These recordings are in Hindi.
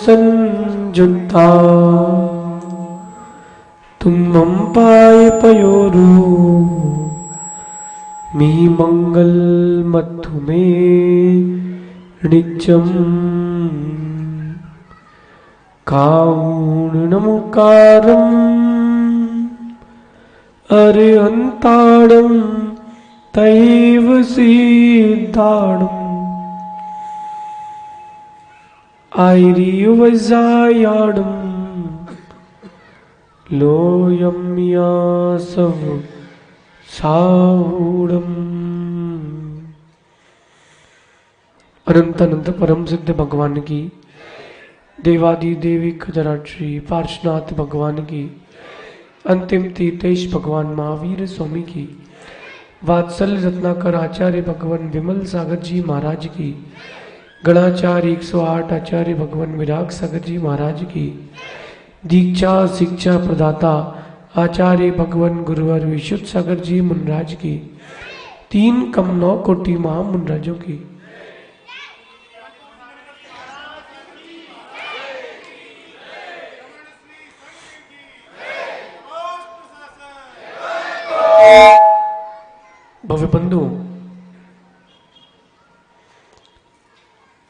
संजुता तुम्मं पाय पयोरु मी मंगल मत्तु मे नित्यम् कारुण्यमुकारम् अरिहन्ताणं तैव सिद्धाणम् आयरिवजायाणं लोयं यासव साहूढ़म्। अनंत अनंत परम सिद्ध भगवान की, देवादि देवी खजराक्षी पार्श्वनाथ भगवान की, अंतिम तीर्थेश भगवान महावीर स्वामी की, वात्सल्य रत्नाकर आचार्य भगवान विमल सागर जी महाराज की, गणाचार्य 108 आचार्य भगवान विराग सागर जी महाराज की, दीक्षा शिक्षा प्रदाता आचार्य भगवान गुरुवर विशुद्ध सागर जी मुनराज की, 3 कम 9 कोटि महामुनराजों की, भव्य बंधु,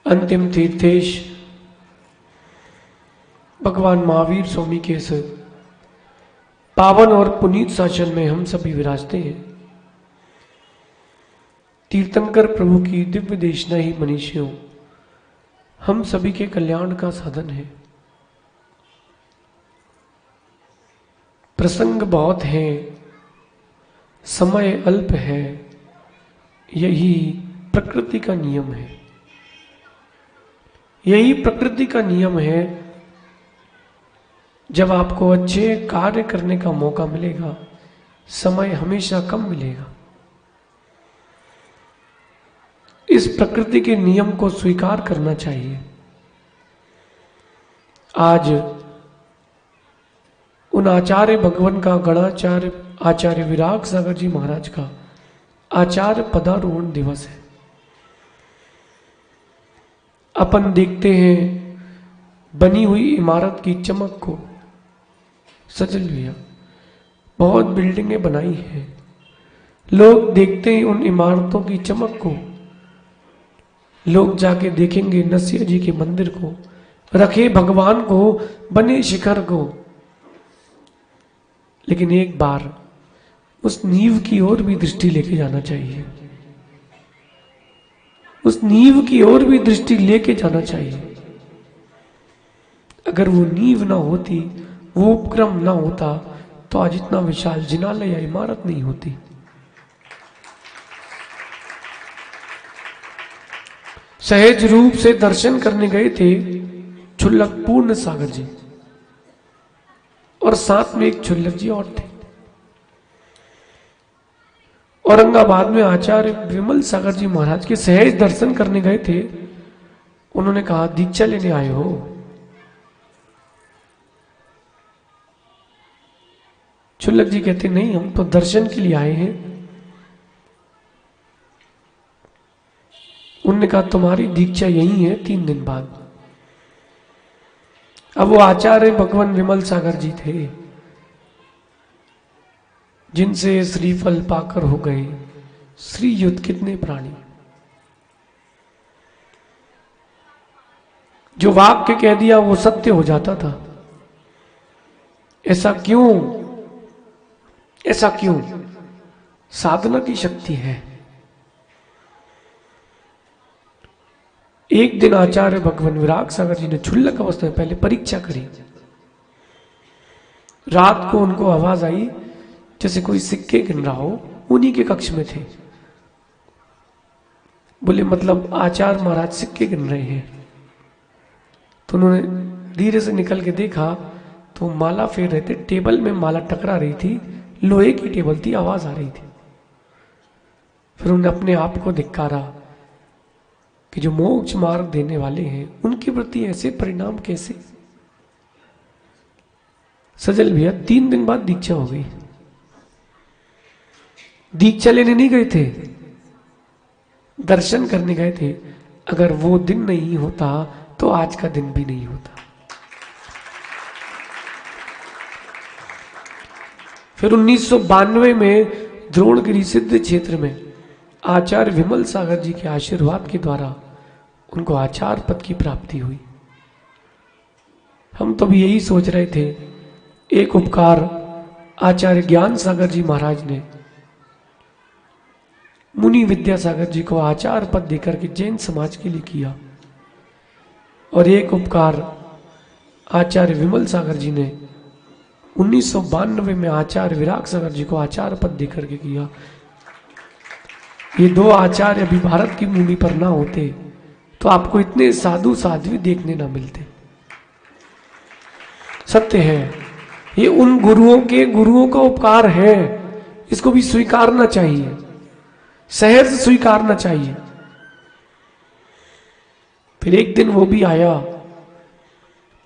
अंतिम तीर्थेश भगवान महावीर स्वामी के इस पावन और पुनीत शासन में हम सभी विराजते हैं। तीर्थंकर प्रभु की दिव्य देशना ही मनुष्यों हम सभी के कल्याण का साधन है। प्रसंग बहुत हैं, समय अल्प है, यही प्रकृति का नियम है। यही प्रकृति का नियम है। जब आपको अच्छे कार्य करने का मौका मिलेगा, समय हमेशा कम मिलेगा। इस प्रकृति के नियम को स्वीकार करना चाहिए। आज उन आचार्य भगवान का, गणाचार्य आचार्य विराग सागर जी महाराज का आचार्य पदारोहण दिवस है। अपन देखते हैं बनी हुई इमारत की चमक को। सजल भैया बहुत बिल्डिंगें बनाई हैं, लोग देखते हैं उन इमारतों की चमक को। लोग जाके देखेंगे नरसिंह जी के मंदिर को, रखे भगवान को, बने शिखर को, लेकिन एक बार उस नींव की ओर भी दृष्टि लेके जाना चाहिए। उस नींव की ओर भी दृष्टि लेके जाना चाहिए। अगर वो नींव ना होती, वो उपक्रम ना होता, तो आज इतना विशाल जिनालय या इमारत नहीं होती। सहज रूप से दर्शन करने गए थे क्षुल्लक पूर्ण सागर जी, और साथ में एक क्षुल्लक जी और थे। औरंगाबाद में आचार्य विमल सागर जी महाराज के सहज दर्शन करने गए थे। उन्होंने कहा, दीक्षा लेने आए हो? क्षुल्लक जी कहते, नहीं, हम तो दर्शन के लिए आए हैं। उन्होंने कहा, तुम्हारी दीक्षा यही है 3 दिन बाद। अब वो आचार्य भगवान विमल सागर जी थे, जिनसे श्रीफल पाकर हो गए श्री युद्ध कितने प्राणी। जो वाक्य कह दिया वो सत्य हो जाता था। ऐसा क्यों? ऐसा क्यों? साधना की शक्ति है। एक दिन आचार्य भगवान विराग सागर जी ने क्षुल्लक अवस्था में पहले परीक्षा करी। रात को उनको आवाज आई जैसे कोई सिक्के गिन रहा हो। उन्हीं के कक्ष में थे। बोले, मतलब आचार्य महाराज सिक्के गिन रहे हैं। तो उन्होंने धीरे से निकल के देखा तो माला फेर रहे थे। टेबल में माला टकरा रही थी, लोहे की टेबल थी, आवाज आ रही थी। फिर उन्होंने अपने आप को धिक्कारा कि जो मोक्ष मार्ग देने वाले हैं उनके प्रति ऐसे परिणाम कैसे। सजल भैया 3 दिन बाद दीक्षा हो गई। दीक्षा लेने नहीं गए थे, दर्शन करने गए थे। अगर वो दिन नहीं होता तो आज का दिन भी नहीं होता। फिर 1992 में द्रोणगिरी सिद्ध क्षेत्र में आचार्य विमल सागर जी के आशीर्वाद के द्वारा उनको आचार्य पद की प्राप्ति हुई। हम तो भी यही सोच रहे थे, एक उपकार आचार्य ज्ञान सागर जी महाराज ने मुनि विद्यासागर जी को आचार्य पद देकर के जैन समाज के लिए किया, और एक उपकार आचार्य विमल सागर जी ने 1992 में आचार्य विराग सागर जी को आचार्य पद देकर के किया। ये दो आचार्य अभी भारत की भूमि पर ना होते तो आपको इतने साधु साध्वी देखने ना मिलते। सत्य है, ये उन गुरुओं का उपकार है, इसको भी स्वीकारना चाहिए, सहर्ष स्वीकारना चाहिए। फिर एक दिन वो भी आया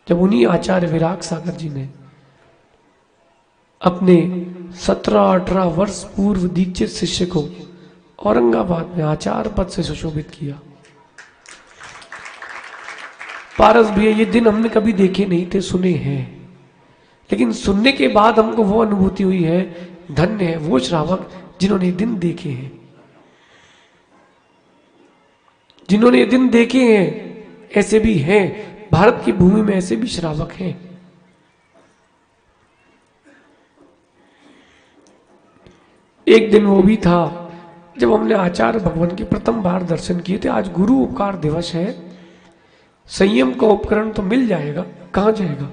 जब उन्हीं आचार्य विराग सागर जी ने अपने 17-18 वर्ष पूर्व दीक्षित शिष्य को औरंगाबाद में आचार्य पद से सुशोभित किया। पारस भैया, ये दिन हमने कभी देखे नहीं थे, सुने हैं, लेकिन सुनने के बाद हमको वो अनुभूति हुई है, धन्य है वो श्रावक जिन्होंने दिन देखे हैं, जिन्होंने ये दिन देखे हैं। ऐसे भी हैं, भारत की भूमि में ऐसे भी श्रावक हैं। एक दिन वो भी था जब हमने आचार्य भगवान के प्रथम बार दर्शन किए थे। आज गुरु उपकार दिवस है, संयम का उपकरण तो मिल जाएगा, कहां जाएगा?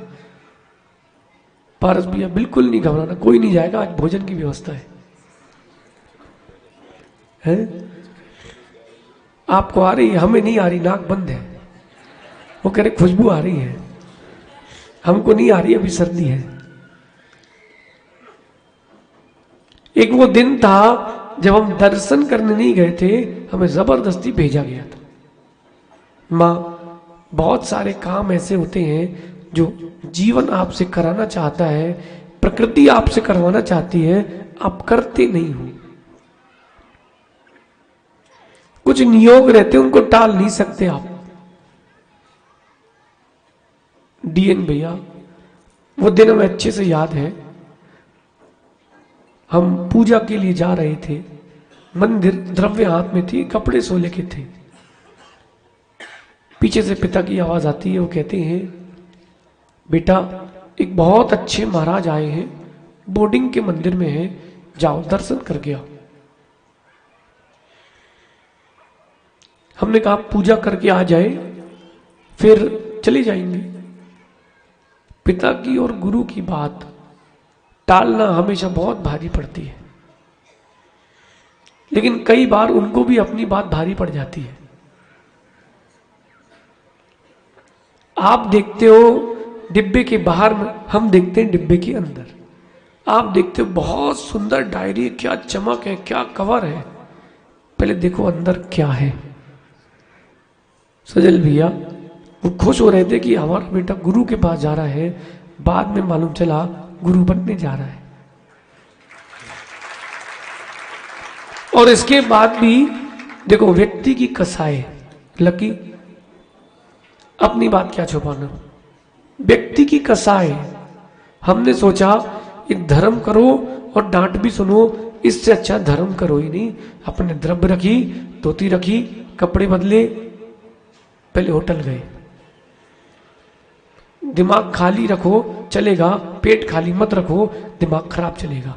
पारस भैया बिल्कुल नहीं घबराना, कोई नहीं जाएगा, आज भोजन की व्यवस्था है? आपको आ रही है, हमें नहीं आ रही, नाक बंद है। वो कह रहे खुशबू आ रही है, हमको नहीं आ रही, अभी सर्दी है। एक वो दिन था जब हम दर्शन करने नहीं गए थे, हमें जबरदस्ती भेजा गया था। माँ, बहुत सारे काम ऐसे होते हैं जो जीवन आपसे कराना चाहता है, प्रकृति आपसे करवाना चाहती है, आप करते नहीं हो। कुछ नियोग रहते हैं, उनको टाल नहीं सकते आप। डीएन भैया, वो दिन हमें अच्छे से याद है, हम पूजा के लिए जा रहे थे, मंदिर, द्रव्य हाथ में थी, कपड़े सोले के थे। पीछे से पिता की आवाज आती है, वो कहते हैं बेटा एक बहुत अच्छे महाराज आए हैं, बोर्डिंग के मंदिर में हैं, जाओ दर्शन करके आओ। हमने कहा पूजा करके आ जाए फिर चले जाएंगे। पिता की और गुरु की बात टालना हमेशा बहुत भारी पड़ती है, लेकिन कई बार उनको भी अपनी बात भारी पड़ जाती है। आप देखते हो डिब्बे के बाहर में, हम देखते हैं डिब्बे के अंदर। आप देखते हो बहुत सुंदर डायरी, क्या चमक है, क्या कवर है, पहले देखो अंदर क्या है। सजल भैया वो खुश हो रहे थे कि हमारा बेटा गुरु के पास जा रहा है, बाद में मालूम चला गुरु बनने जा रहा है। और इसके बाद भी देखो व्यक्ति की कसाई, लकी अपनी बात क्या छुपाना, व्यक्ति की कसाई। हमने सोचा एक धर्म करो और डांट भी सुनो, इससे अच्छा धर्म करो ही नहीं। अपने द्रव्य रखी, धोती रखी, कपड़े बदले, पहले होटल गए। दिमाग खाली रखो चलेगा, पेट खाली मत रखो, दिमाग खराब चलेगा।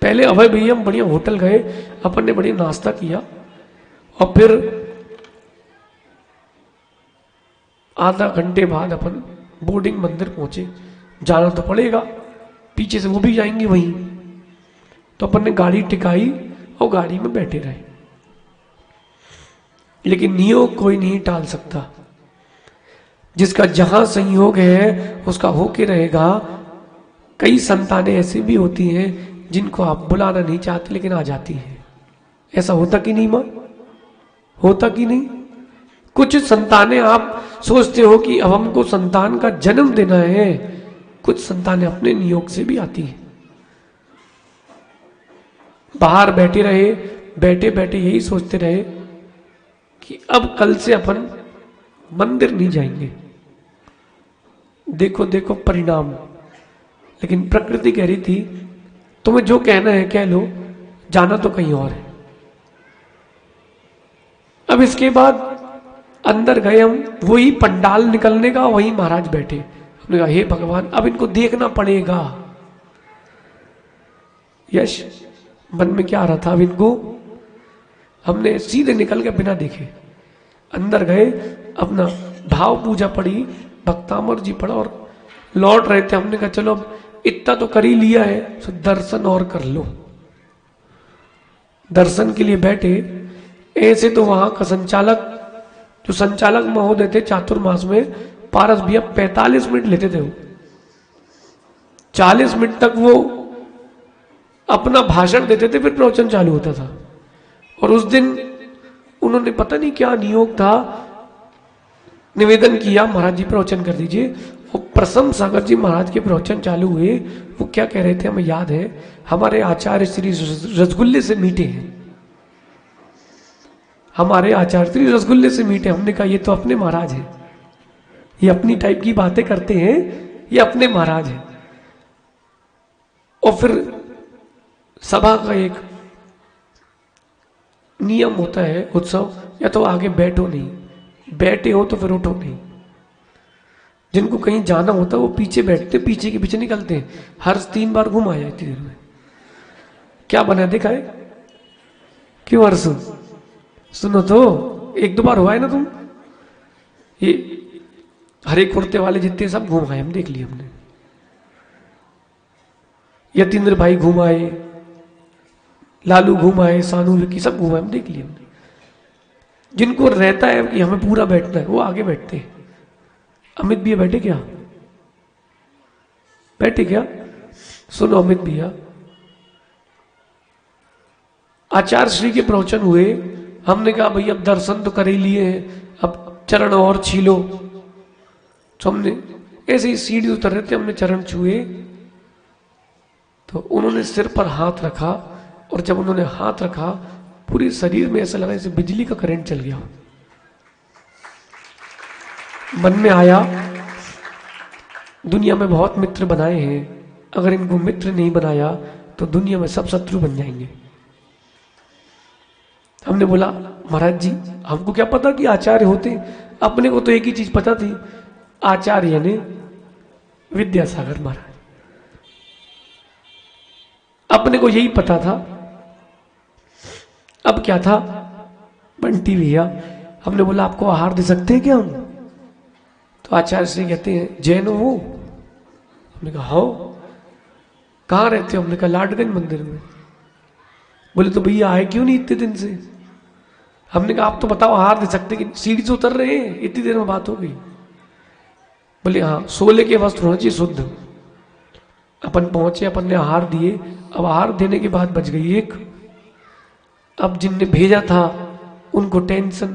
पहले अभय भैया हम बढ़िया होटल गए, अपन ने बढ़िया नाश्ता किया, और फिर आधा घंटे बाद अपन बोर्डिंग मंदिर पहुंचे। जाना तो पड़ेगा, पीछे से वो भी जाएंगे वहीं, तो अपन ने गाड़ी टिकाई और गाड़ी में बैठे रहे। लेकिन नियोग कोई नहीं टाल सकता, जिसका जहां संयोग है उसका होके रहेगा। कई संतानें ऐसी भी होती हैं जिनको आप बुलाना नहीं चाहते लेकिन आ जाती हैं। ऐसा होता कि नहीं मां, होता कि नहीं? कुछ संतानें आप सोचते हो कि अब हमको संतान का जन्म देना है, कुछ संतानें अपने नियोग से भी आती हैं। बाहर बैठे रहे, बैठे बैठे यही सोचते रहे कि अब कल से अपन मंदिर नहीं जाएंगे। देखो देखो परिणाम, लेकिन प्रकृति कह रही थी तुम्हें जो कहना है कह लो, जाना तो कहीं और है। अब इसके बाद अंदर गए हम, वही पंडाल निकलने का, वही महाराज बैठे। हमने कहा हे भगवान, अब इनको देखना पड़ेगा। यश मन में क्या आ रहा था, अब इनको हमने सीधे निकल के बिना देखे अंदर गए, अपना भाव पूजा पड़ी, भक्तामर जी पढ़ा और लौट रहे थे। हमने कहा चलो अब इतना तो कर ही लिया है, तो दर्शन और कर लो। दर्शन के लिए बैठे, ऐसे तो वहां का संचालक, जो संचालक महोदय थे चातुर्मास में, पारस भैया 45 मिनट लेते थे वो। 40 मिनट तक वो अपना भाषण देते थे, फिर प्रवचन चालू होता था। और उस दिन उन्होंने पता नहीं क्या नियोग था, निवेदन किया महाराज जी प्रवचन कर दीजिए। वो प्रसन्न सागर जी महाराज के प्रवचन चालू हुए। वो क्या कह रहे थे हमें याद है, हमारे आचार्य श्री रसगुल्ले से मीठे हैं, हमारे आचार्य श्री रसगुल्ले से मीठे। हमने कहा ये तो अपने महाराज हैं, ये अपनी टाइप की बातें करते हैं, ये अपने महाराज हैं। और फिर सभा का एक नियम होता है उत्सव, या तो आगे बैठो नहीं, बैठे हो तो फिर उठो नहीं। जिनको कहीं जाना होता है वो पीछे बैठते, पीछे के पीछे निकलते हैं। हर 3 बार घुमा जाती देर में। क्या बना देखा है? क्यों हर्ष? सुनो तो, 1-2 बार हुआ है ना तुम? ये हरे कुर्ते वाले जितने सब घुमाए, हम देख लिए हमने। यतीन्द्र भाई घुमाए, लालू घुमाए, सानू विक्की सब घुमाए, हम देख लिए हमने। जिनको रहता है कि हमें पूरा बैठना है वो आगे बैठते हैं। अमित भैया बैठे क्या? बैठे क्या? सुनो अमित भैया, आचार्य श्री के प्रवचन हुए। हमने कहा भाई अब दर्शन तो कर ही लिए हैं, अब चरण और छीलो। तो हमने ऐसे ही सीढ़ी उतर रहे थे, हमने चरण छुए तो उन्होंने सिर पर हाथ रखा, और जब उन्होंने हाथ रखा पूरे शरीर में ऐसा लगा जैसे बिजली का करंट चल गया। मन में आया दुनिया में बहुत मित्र बनाए हैं, अगर इनको मित्र नहीं बनाया तो दुनिया में सब शत्रु बन जाएंगे। हमने बोला महाराज जी हमको क्या पता कि आचार्य होते, अपने को तो एक ही चीज पता थी, आचार्य ने विद्यासागर महाराज, अपने को यही पता था। अब क्या था बंटी भैया, हमने बोला आपको आहार दे सकते हैं क्या हम? तो आचार्य श्री कहते हैं जैन हो? हमने कहा हो। कहाँ रहते हो? हमने कहा लाडगंज मंदिर में। बोले तो भैया आए क्यों नहीं इतने दिन से? हमने कहा आप तो बताओ आहार दे सकते कि सीढ़ी से उतर रहे हैं, इतनी देर में बात हो गई। बोले हाँ, सोले के वस्त्र होना चाहिए शुद्ध। अपन पहुंचे, अपन ने आहार दिए। अब आहार देने के बाद बच गई एक। अब जिनने भेजा था उनको टेंशन,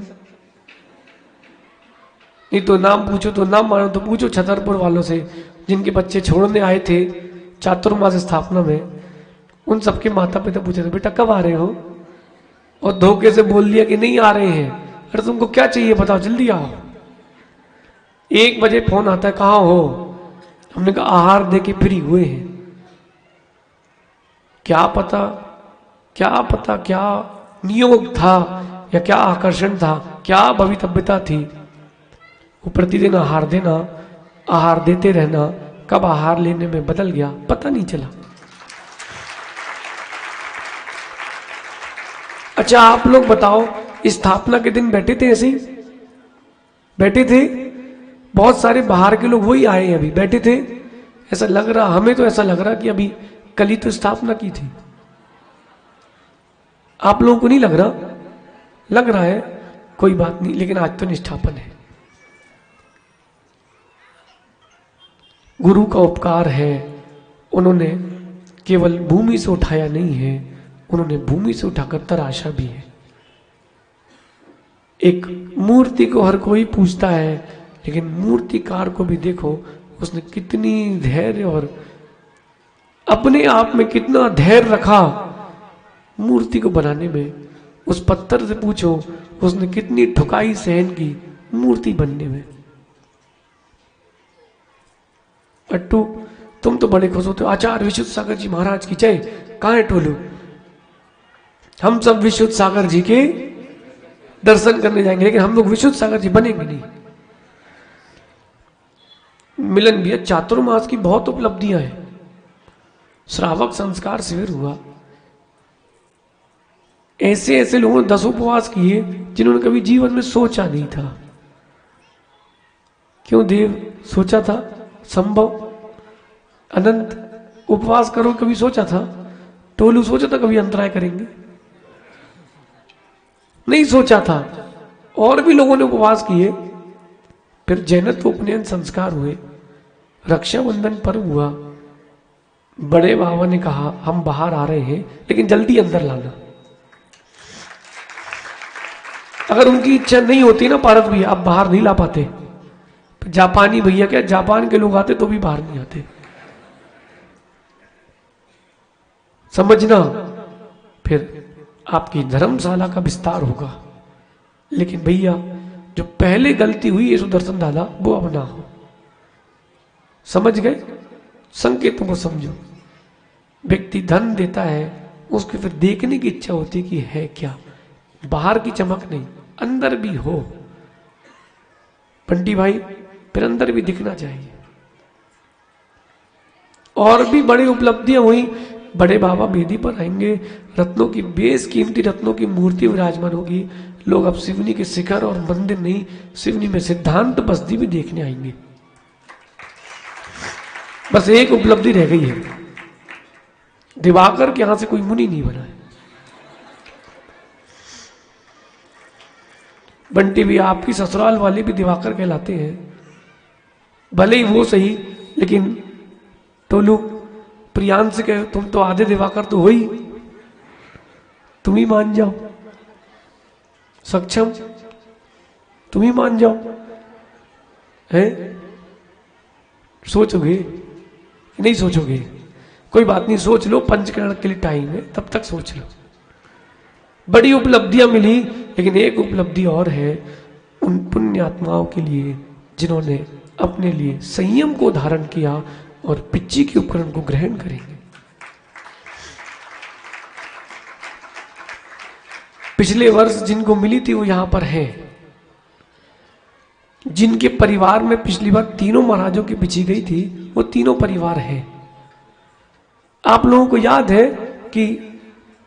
नहीं तो नाम पूछो तो नाम मानो तो पूछो छतरपुर वालों से, जिनके बच्चे छोड़ने आए थे चातुर्मास स्थापना में, उन सबके माता पिता पूछे थे बेटा कब आ रहे हो, और धोखे से बोल दिया कि नहीं आ रहे हैं। अरे तुमको क्या चाहिए बताओ, जल्दी आओ। 1 बजे फोन आता है कहाँ हो? हमने कहा आहार दे के फ्री हुए हैं। क्या पता क्या नियोग था या क्या आकर्षण था, क्या भवितव्यता थी। वो प्रतिदिन आहार देना, आहार देते रहना, कब आहार लेने में बदल गया पता नहीं चला। अच्छा आप लोग बताओ, स्थापना के दिन बैठे थे ऐसे ही बैठे थे? बहुत सारे बाहर के लोग वही आए हैं अभी बैठे थे। ऐसा लग रहा, हमें तो ऐसा लग रहा कि अभी कल ही तो स्थापना की थी। आप लोगों को नहीं लग रहा? लग रहा है, कोई बात नहीं, लेकिन आज तो निष्ठापन है। गुरु का उपकार है, उन्होंने केवल भूमि से उठाया नहीं है, उन्होंने भूमि से उठाकर तराशा भी है। एक मूर्ति को हर कोई पूछता है, लेकिन मूर्तिकार को भी देखो, उसने कितनी धैर्य और अपने आप में कितना धैर्य रखा मूर्ति को बनाने में। उस पत्थर से पूछो उसने कितनी ठुकाई सहन की मूर्ति बनने में। अट्टू तुम तो बड़े खुश होते हो, आचार्य विशुद्ध सागर जी महाराज की जय। कहाँ है टोलू? हम सब विशुद्ध सागर जी के दर्शन करने जाएंगे, लेकिन हम लोग विशुद्ध सागर जी बनेंगे नहीं। मिलन भी है, चातुर्मास की बहुत उपलब्धियां हैं। श्रावक संस्कार शिविर हुआ, ऐसे ऐसे लोगों ने 10 उपवास किए जिन्होंने कभी जीवन में सोचा नहीं था। क्यों देव? सोचा था संभव? अनंत उपवास करो, कभी सोचा था? टोलू सोचा था कभी अंतराय करेंगे? नहीं सोचा था। और भी लोगों ने उपवास किए। फिर जैनत्व उपनयन संस्कार हुए, रक्षाबंधन पर्व हुआ, बड़े बाबा ने कहा हम बाहर आ रहे हैं लेकिन जल्दी अंदर लाना। अगर उनकी इच्छा नहीं होती ना पारस भैया, आप बाहर नहीं ला पाते। जापानी भैया, क्या जापान के लोग आते तो भी बाहर नहीं आते, समझना। फिर आपकी धर्मशाला का विस्तार होगा। लेकिन भैया जो पहले गलती हुई यीशु दर्शन दादा, वो अब ना हो। समझ गए? संकेतों को समझो। व्यक्ति धन देता है, उसकी फिर देखने की इच्छा होती कि है क्या, बाहर की चमक नहीं, अंदर भी हो। पंटी भाई, फिर अंदर भी दिखना चाहिए। और भी बड़ी उपलब्धियां हुई। बड़े बाबा वेदी पर आएंगे, रत्नों की बेसकीमती रत्नों की मूर्ति विराजमान होगी। लोग अब सिवनी के शिखर और मंदिर नहीं, सिवनी में सिद्धांत बस्ती भी देखने आएंगे। बस एक उपलब्धि रह गई है, दिवाकर के यहां से कोई मुनि नहीं बना है। बंटी भी, आपकी ससुराल वाले भी दिवाकर कहलाते हैं, भले ही वो सही, लेकिन टोलू प्रियांश से कहे तुम तो आधे दिवाकर तो हो ही, तुम ही मान जाओ। सक्षम, तुम ही मान जाओ। है? सोचोगे? नहीं सोचोगे? कोई बात नहीं, सोच लो, पंचकरण के लिए टाइम है, तब तक सोच लो। बड़ी उपलब्धियां मिली, लेकिन एक उपलब्धि और है उन पुण्यात्माओं के लिए जिन्होंने अपने लिए संयम को धारण किया और पिच्ची के उपकरण को ग्रहण करेंगे। पिछले वर्ष जिनको मिली थी वो यहां पर है। जिनके परिवार में पिछली बार तीनों महाराजों की पिची गई थी, वो तीनों परिवार है। आप लोगों को याद है कि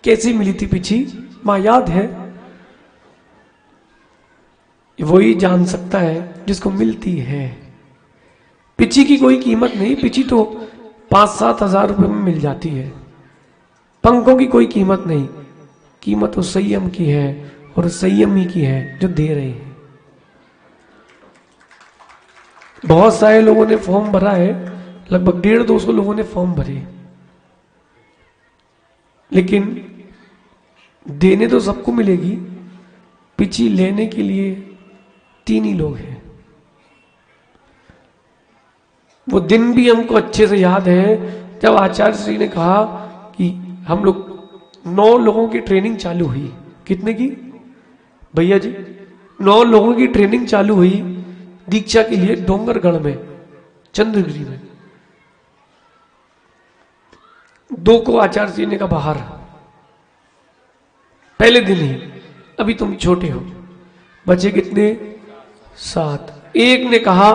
कैसी मिली थी पिची? मां याद है? वही जान सकता है जिसको मिलती है। पिची की कोई कीमत नहीं, पिची तो 5-7 हजार रुपए में मिल जाती है। पंखों की कोई कीमत नहीं, कीमत उस संयम की है, और संयम ही की है जो दे रहे हैं। बहुत सारे लोगों ने फॉर्म भरा है, लगभग 150-200 लोगों ने फॉर्म भरे, लेकिन देने तो सबको मिलेगी, पिची लेने के लिए 3 ही लोग हैं। वो दिन भी हमको अच्छे से याद है जब आचार्य श्री ने कहा कि हम लोग 9 लोगों की ट्रेनिंग चालू हुई। कितने की भैया जी? 9 लोगों की ट्रेनिंग चालू हुई दीक्षा के लिए डोंगरगढ़ में, चंद्रगिरी में। 2 को आचार्य श्री ने कहा बाहर, पहले दिन ही। अभी तुम छोटे हो, बचे कितने? 7। एक ने कहा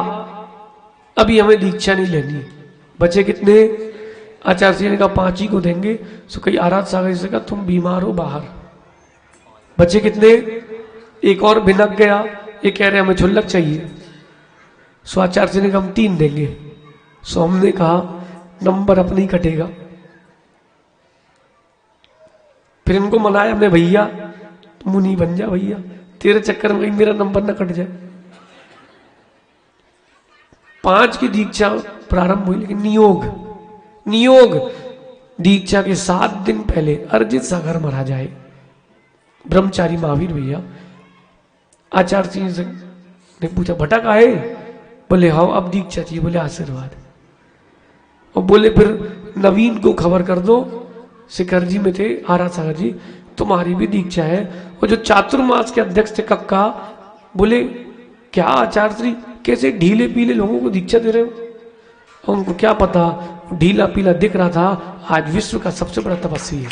अभी हमें दीक्षा नहीं लेनी, बचे कितने? आचार्य जी ने कहा 5 ही को देंगे। सो कई आराध सागर से कहा तुम बीमार हो बाहर, बचे कितने? एक और भिनक गया, ये कह रहे हमें छुल्लक चाहिए। सो आचार्य जी ने कहा हम 3 देंगे। सो हमने कहा नंबर अपने ही कटेगा। फिर इनको मनाया हमने, भैया मुनि बन जा भैया, तेरे चक्कर में मेरा नंबर ना कट जाए। 5 की दीक्षा प्रारंभ हुई, लेकिन नियोग दीक्षा के 7 दिन पहले अर्जित सागर महाराज आए, ब्रह्मचारी महावीर भैया। आचार्य जी से ने पूछा भटक आए? बोले हाँ, अब दीक्षा चाहिए। बोले आशीर्वाद। और बोले फिर नवीन को खबर कर दो, शिखर जी में थे आरा सागर जी, तुम्हारी भी दीक्षा है। और जो चातुर्मास के अध्यक्ष थे कक्का, बोले क्या आचार्य श्री कैसे ढीले पीले लोगों को दीक्षा दे रहे हो? उनको क्या पता, ढीला पीला दिख रहा था, आज विश्व का सबसे बड़ा तपस्वी है।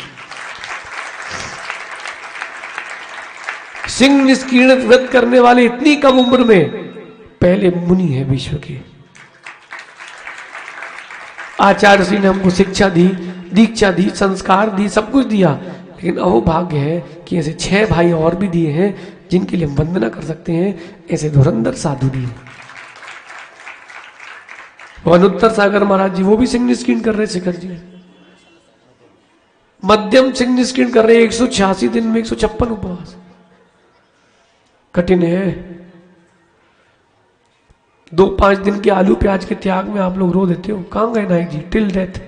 सिंह निष्कीर्ण व्रत करने वाले इतनी कम उम्र में पहले मुनि है विश्व के। आचार्य श्री ने हमको शिक्षा दी, दीक्षा दी, संस्कार दी, सब कुछ दिया, लेकिन अहोभाग्य है कि ऐसे 6 भाई और भी दिए हैं जिनके लिए हम वंदना कर सकते हैं। ऐसे धुरंधर साधु दिए। वनुत्तर सागर महाराज जी वो भी सिंह निष्कीर्ण कर रहे, शिखर जी मध्यम सिंह निष्कीर्ण कर रहे, 186 दिन में 156 उपवास। कठिन है। 2-5 दिन के आलू प्याज के त्याग में आप लोग रो देते हो। कहां गए नायक जी? Till death.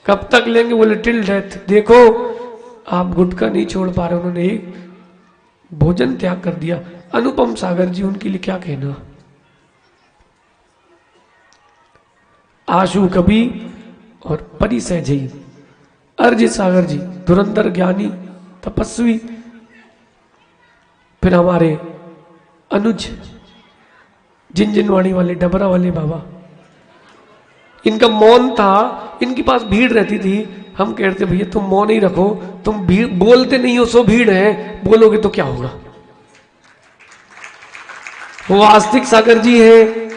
कब तक लेंगे? बोले टिल डेथ। देखो आप गुटखा नहीं छोड़ पा रहे, उन्होंने एक भोजन त्याग कर दिया। अनुपम सागर जी, उनके लिए क्या कहना। आशु कवि और परिसय जी, अरिजीत सागर जी धुरंधर ज्ञानी तपस्वी। फिर हमारे अनुज जिनजिनवाणी वाले डबरा वाले बाबा, इनका मौन था, इनके पास भीड़ रहती थी। हम कहते भैया तुम मौन ही रखो, तुम भीड़ बोलते नहीं हो, सो भीड़ है, बोलोगे तो क्या होगा। वो आस्तिक सागर जी है,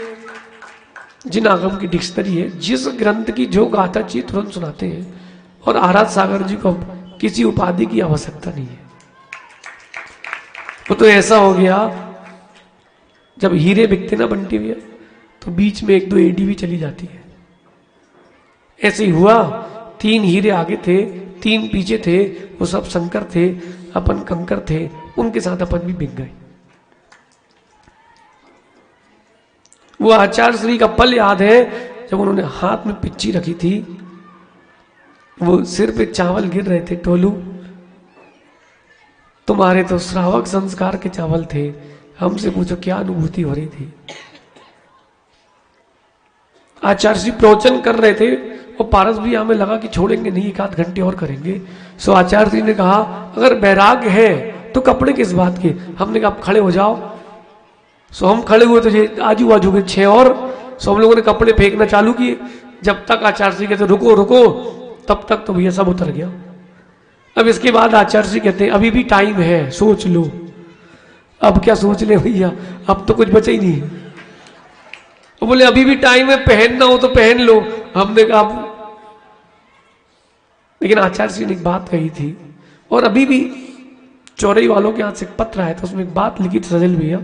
जिन आगम की डिक्शनरी है, जिस ग्रंथ की जो गाथा चाहिए तुरंत सुनाते हैं। और आराध सागर जी को किसी उपाधि की आवश्यकता नहीं है। वो तो ऐसा हो गया, जब हीरे बिकते ना बंटी भैया, तो बीच में 1-2 एडी भी चली जाती है। ऐसे ही हुआ, 3 हीरे आगे थे, 3 पीछे थे, वो सब शंकर थे, अपन कंकर थे, उनके साथ अपन भी बिक गए। वो आचार्य श्री का पल याद है, जब उन्होंने हाथ में पिच्ची रखी थी, वो सिर पे चावल गिर रहे थे, टोलू तुम्हारे तो श्रावक संस्कार के चावल थे, हमसे पूछो क्या अनुभूति हो रही थी। आचार्य जी प्रवचन कर रहे थे, वो पारस भी हमें लगा कि छोड़ेंगे नहीं, 1 आध घंटे और करेंगे। सो आचार्य जी ने कहा अगर वैराग्य है तो कपड़े किस बात के। हमने कहा आप खड़े हो जाओ। सो हम खड़े हुए तो आजू बाजू के 6 और। सो हम लोगों ने कपड़े फेंकना चालू किए। जब तक आचार्य जी कहते रुको रुको, तब तक तो भैया सब उतर गया। अब इसके बाद आचार्य जी कहते हैं अभी भी टाइम है, सोच लो। अब क्या सोच ले भैया, अब तो कुछ बचा ही नहीं। वो बोले अभी भी टाइम है, पहनना हो तो पहन लो। हमने कहा, लेकिन आचार्य जी ने एक बात कही थी, और अभी भी चौरई वालों के हाथ से एक पत्र आया था, उसमें एक बात लिखी थी सजल भैया।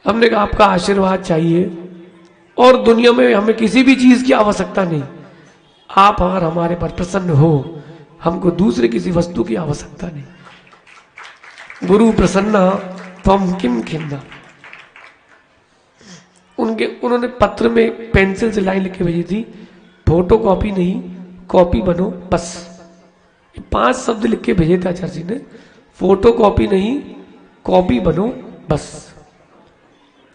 हमने कहा आपका आशीर्वाद चाहिए और दुनिया में हमें किसी भी चीज की आवश्यकता नहीं। आप अगर हमारे पर प्रसन्न हो, हमको दूसरे किसी वस्तु की आवश्यकता नहीं। गुरु प्रसन्ना त्वम किम खिन्ना। उन्होंने पत्र में पेंसिल से लाइन लिख के भेजी थी, फोटो कॉपी नहीं, कॉपी बनो बस। 5 शब्द लिख के भेजे थे आचार्य जी ने, फोटो कॉपी नहीं, कॉपी बनो बस।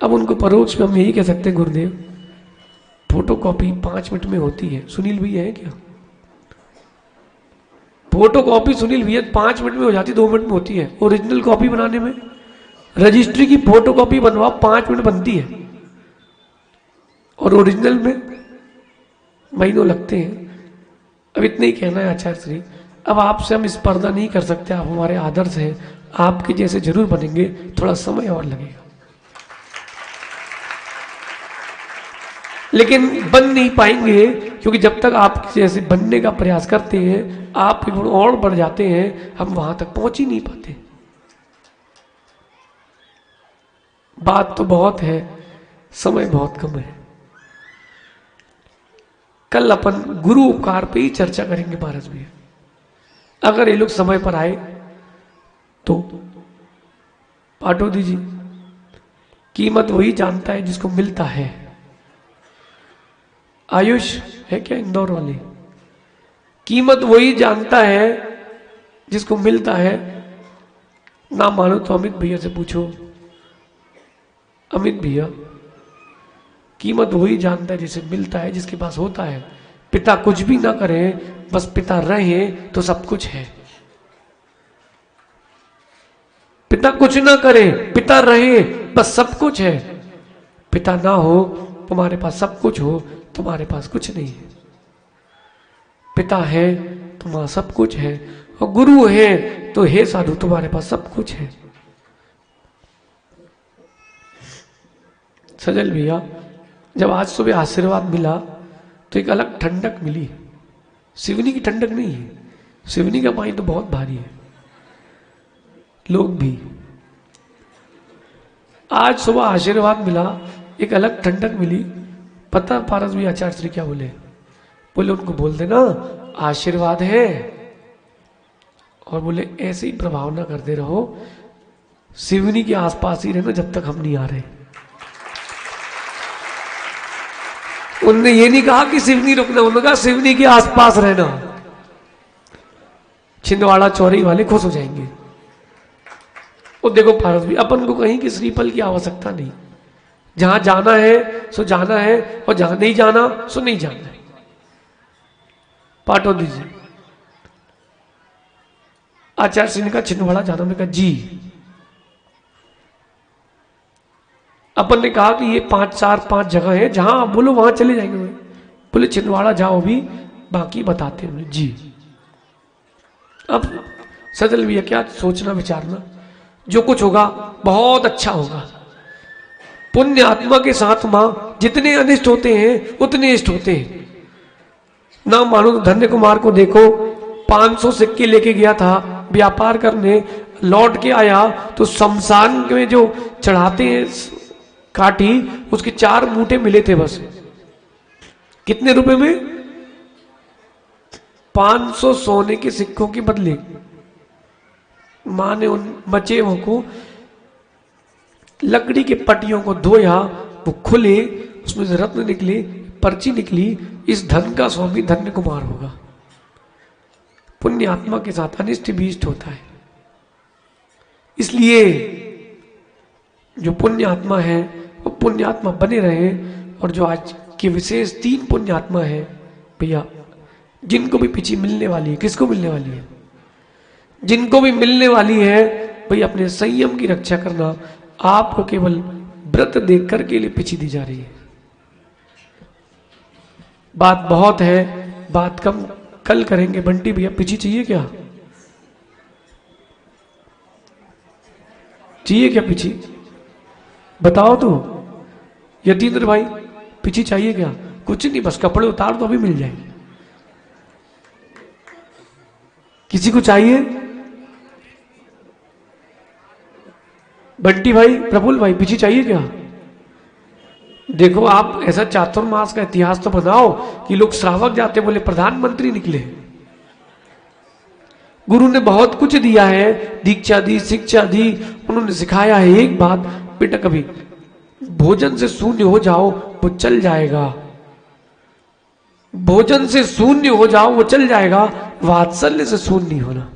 अब उनको परोक्ष में हम यही कह सकते हैं गुरुदेव, फोटो कॉपी 5 मिनट में होती है। सुनील भैया है क्या? फोटो कॉपी सुनील भैया 5 मिनट में हो जाती, 2 मिनट में होती है। ओरिजिनल कॉपी बनाने में, रजिस्ट्री की फोटो कॉपी बनवा 5 मिनट बनती है, और ओरिजिनल में महीनों लगते हैं। अब इतना ही कहना है आचार्य श्री, अब आपसे हम स्पर्धा नहीं कर सकते, आप हमारे आदर्श हैं, आपके जैसे जरूर बनेंगे, थोड़ा समय और लगेगा, लेकिन बन नहीं पाएंगे, क्योंकि जब तक आप जैसे बनने का प्रयास करते हैं, आपके गुण और बढ़ जाते हैं, हम वहां तक पहुंच ही नहीं पाते। बात तो बहुत है, समय बहुत कम है। कल अपन गुरु उपकार पे ही चर्चा करेंगे महाराज भी। अगर ये लोग समय पर आए तो पाटोदी जी, कीमत वही जानता है जिसको मिलता है। आयुष है क्या इंदौर वाली? कीमत वही जानता है जिसको मिलता है। ना मानो तो अमित भैया से पूछो। अमित भैया, कीमत वही जानता है जिसे मिलता है, जिसके पास होता है। पिता कुछ भी ना करे, बस पिता रहे तो सब कुछ है। पिता कुछ ना करे, पिता रहे, बस सब कुछ है। पिता ना हो, तुम्हारे पास सब कुछ हो, तुम्हारे पास कुछ नहीं है। पिता है, तुम्हारा सब कुछ है, और गुरु है तो हे साधु, तुम्हारे पास सब कुछ है। सजल भैया, जब आज सुबह आशीर्वाद मिला तो एक अलग ठंडक मिली। सिवनी की ठंडक नहीं है, सिवनी का पानी तो बहुत भारी है, लोग भी। आज सुबह आशीर्वाद मिला, एक अलग ठंडक मिली। पता पारस भी आचार्य श्री क्या बोले? बोले उनको बोल देना आशीर्वाद है, और बोले ऐसे ही प्रभाव ना करते रहो, सिवनी के आसपास ही रहना जब तक हम नहीं आ रहे। उनने ये नहीं कहा कि सिवनी रुकना, उन्होंने कहा सिवनी के आसपास रहना। छिंदवाड़ा चौरी वाले खुश हो जाएंगे। और देखो पारस भी, अपन को कहीं की श्रीफल की आवश्यकता नहीं। जहां जाना है सो जाना है, और जहां नहीं जाना सो नहीं जाना है। पाटो दीजिए। आचार्य सिंह ने कहा छिंदवाड़ा जाना, मैंने कहा जी। अपन ने कहा कि ये 5 जगह है, जहां आप बोलो वहां चले जाएंगे। बोले छिंदवाड़ा जाओ भी, बाकी बताते हैं जी। अब सजल भैया क्या सोचना विचारना, जो कुछ होगा बहुत अच्छा होगा। पुण्य आत्मा के साथ मां जितने अनिष्ट होते हैं उतने इष्ट होते हैं। ना मानो तो धन्य कुमार को देखो, 500 सिक्के लेके गया था व्यापार करने, लौट के आया तो शमशान में जो चढ़ाते हैं काठी, उसके 4 मूठे मिले थे बस। कितने रुपए में? 500 सोने के सिक्कों के बदले। मां ने उन बचे हुओं को लकड़ी के पट्टियों को धोया, वो खुले, उसमें से रत्न निकले, पर्ची निकली, इस धन का स्वामी धन्य कुमार होगा। पुण्य आत्मा के साथ अनिष्ट भी इष्ट होता है। इसलिए जो पुण्य आत्मा है वो पुण्य आत्मा बने रहे। और जो आज के विशेष 3 पुण्य आत्मा है भैया, जिनको भी पीछे मिलने वाली है, किसको मिलने वाली है? जिनको भी मिलने वाली है भाई, अपने संयम की रक्षा करना। आपको केवल व्रत देख कर के लिए पीछे दी जा रही है। बात बहुत है, बात कम कल करेंगे। बंटी भैया पीछे चाहिए क्या? चाहिए क्या पीछे? बताओ तो। यतीन्द्र भाई पीछे चाहिए क्या? कुछ नहीं, बस कपड़े उतार तो अभी मिल जाए। किसी को चाहिए? बंटी भाई, प्रफुल्ल भाई पीछे चाहिए क्या? देखो आप ऐसा चातुर्मास का इतिहास तो बनाओ कि लोग श्रावक जाते बोले प्रधानमंत्री निकले। गुरु ने बहुत कुछ दिया है, दीक्षा दी, शिक्षा दी, उन्होंने सिखाया है एक बात, बेटा कभी भोजन से शून्य हो जाओ वो चल जाएगा। भोजन से शून्य हो जाओ वो चल जाएगा, वात्सल्य से शून्य नहीं होना।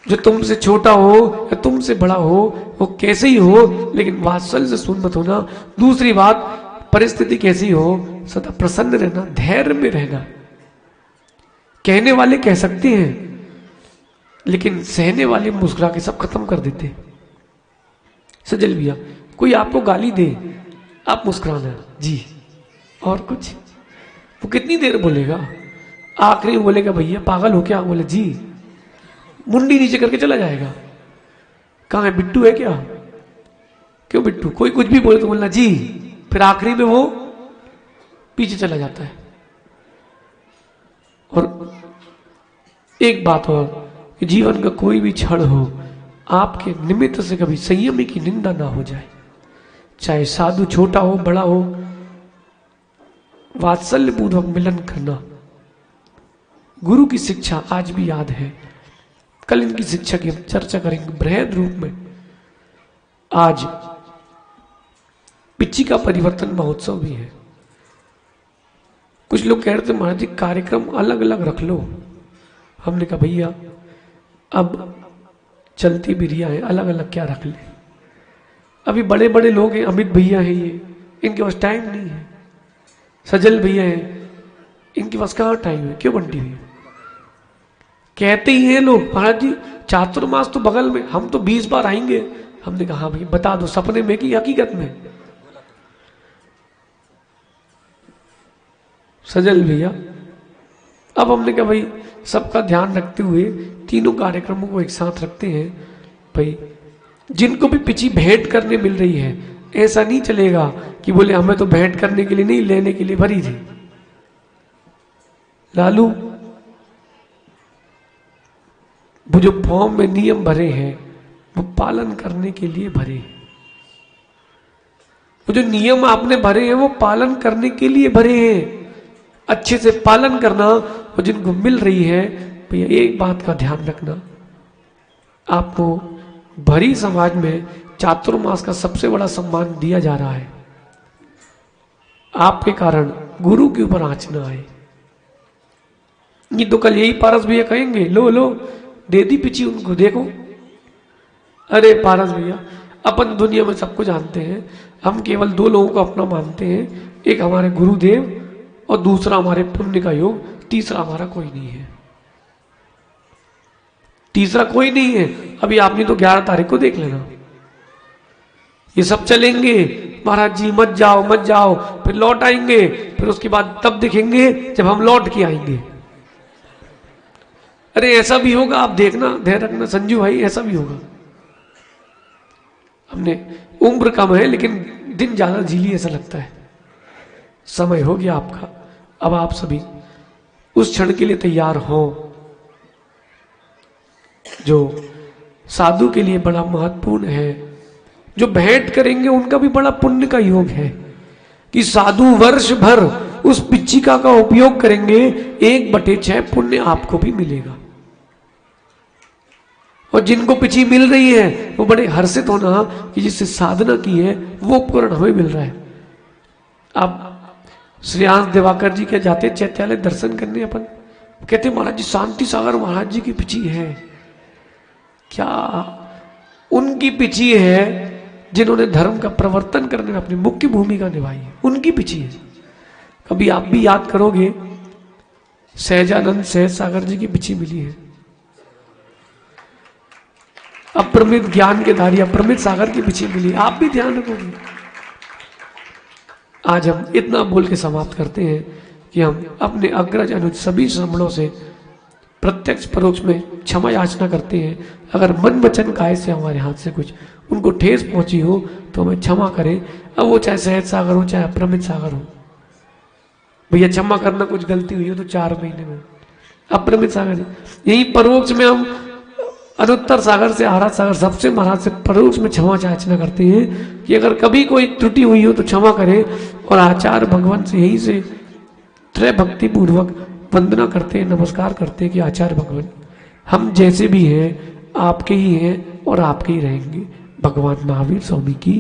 जो तुमसे छोटा हो या तुमसे बड़ा हो, वो कैसे ही हो, लेकिन वात्सल्य से शून्य मत होना। दूसरी बात, परिस्थिति कैसी हो सदा प्रसन्न रहना, धैर्य में रहना। कहने वाले कह सकते हैं, लेकिन सहने वाले मुस्कुरा के सब खत्म कर देते। सजल भैया, कोई आपको गाली दे, आप मुस्कुराना जी, और कुछ। वो कितनी देर बोलेगा, आखिरी में बोलेगा भैया पागल हो क्या? बोले जी, मुंडी नीचे करके चला जाएगा। कहाँ है बिट्टू? है क्या? क्यों बिट्टू? कोई कुछ भी बोले तो बोलना जी, फिर आखिरी में वो पीछे चला जाता है। और एक बात और, कि जीवन का कोई भी क्षण हो, आपके निमित्त से कभी संयमी की निंदा ना हो जाए। चाहे साधु छोटा हो बड़ा हो, वात्सल्य पूर्वक मिलन करना। गुरु की शिक्षा आज भी याद है। कल इनकी शिक्षा की हम चर्चा करेंगे बृहद रूप में। आज पिच्ची का परिवर्तन महोत्सव भी है। कुछ लोग कह रहे थे महाराज जी कार्यक्रम अलग अलग रख लो। हमने कहा भैया अब चलती बिरिया है, अलग अलग क्या रख ले। अभी बड़े बड़े लोग हैं, अमित भैया हैं, ये इनके पास टाइम नहीं है। सजल भैया हैं, इनके पास कहाँ टाइम है? क्यों बंटी भैया कहते ही हैं लोग महाराज जी चातुर्मास तो बगल में, हम तो 20 बार आएंगे, हमने कहा हाँ भैया बता दो, सपने में कि हकीकत में? सजल भैया। अब हमने कहा भाई सबका ध्यान रखते हुए तीनों कार्यक्रमों को एक साथ रखते हैं। भाई जिनको भी पिछी भेंट करने मिल रही है, ऐसा नहीं चलेगा कि बोले हमें तो भेंट करने के लिए नहीं, लेने के लिए भरी थी। लालू, वो जो फॉर्म में नियम भरे हैं वो पालन करने के लिए भरे हैं। वो जो नियम आपने भरे हैं वो पालन करने के लिए भरे हैं। अच्छे से पालन करना। वो जिनको मिल रही है, भैया एक बात का ध्यान रखना, आपको भरी समाज में चातुर्मास का सबसे बड़ा सम्मान दिया जा रहा है। आपके कारण गुरु के ऊपर आंच ना आए। ये तो कल यही पारस भैया कहेंगे, लो लो दे दी पिछी उनको, देखो। अरे पारस भैया, अपन दुनिया में सबको जानते हैं, हम केवल दो लोगों को अपना मानते हैं, एक हमारे गुरुदेव और दूसरा हमारे पुण्य का योग, तीसरा हमारा कोई नहीं है। तीसरा कोई नहीं है। अभी आपने तो 11 तारीख को देख लेना, ये सब चलेंगे, महाराज जी मत जाओ मत जाओ, फिर लौट आएंगे, फिर उसके बाद तब दिखेंगे जब हम लौट के आएंगे। अरे ऐसा भी होगा, आप देखना, ध्यान रखना संजू भाई, ऐसा भी होगा। हमने उम्र कम है लेकिन दिन ज्यादा झीली ऐसा लगता है। समय हो गया आपका, अब आप सभी उस क्षण के लिए तैयार हो जो साधु के लिए बड़ा महत्वपूर्ण है। जो भेंट करेंगे उनका भी बड़ा पुण्य का योग है कि साधु वर्ष भर उस पिच्चिका का उपयोग करेंगे, 1/6 पुण्य आपको भी मिलेगा। और जिनको पिछी मिल रही है वो बड़े हर्षित होना कि जिससे साधना की है वो पूर्ण हमें मिल रहा है। आप श्रेयांश दिवाकर जी के जाते चैत्यालय दर्शन करने, अपन कहते महाराज जी शांति सागर महाराज जी की पिछी है। क्या उनकी पिछी है जिन्होंने धर्म का प्रवर्तन करने में अपनी मुख्य भूमिका निभाई है, उनकी पिछी है। कभी आप भी याद करोगे, सहजानंद सहज सागर जी की पिछी मिली है। अप्रमित ज्ञान के धारी अप्रमित सागर की पिछी मिली, आप भी ध्यान रखोगे। आज हम इतना बोल के समाप्त करते हैं कि हम अपने अग्रज अनुज सभी श्रमणों से प्रत्यक्ष परोक्ष में क्षमा याचना करते हैं। अगर मन वचन काय से हमारे हाथ से कुछ उनको ठेस पहुंची हो तो हमें क्षमा करें। अब वो चाहे सहज सागर हो चाहे अप्रमित सागर हो, भैया क्षमा करना, कुछ गलती हुई हो तो 4 महीने में। अप्रमित सागर यही परोक्ष में हम अनुत्तर सागर से आराध सागर सबसे महाराज से परोक्ष में क्षमा याचना करते हैं कि अगर कभी कोई त्रुटि हुई हो तो क्षमा करें। और आचार्य भगवान से यही से त्रय भक्ति पूर्वक वंदना करते हैं, नमस्कार करते हैं कि आचार्य भगवान हम जैसे भी हैं आपके ही हैं और आपके ही रहेंगे। भगवान महावीर स्वामी की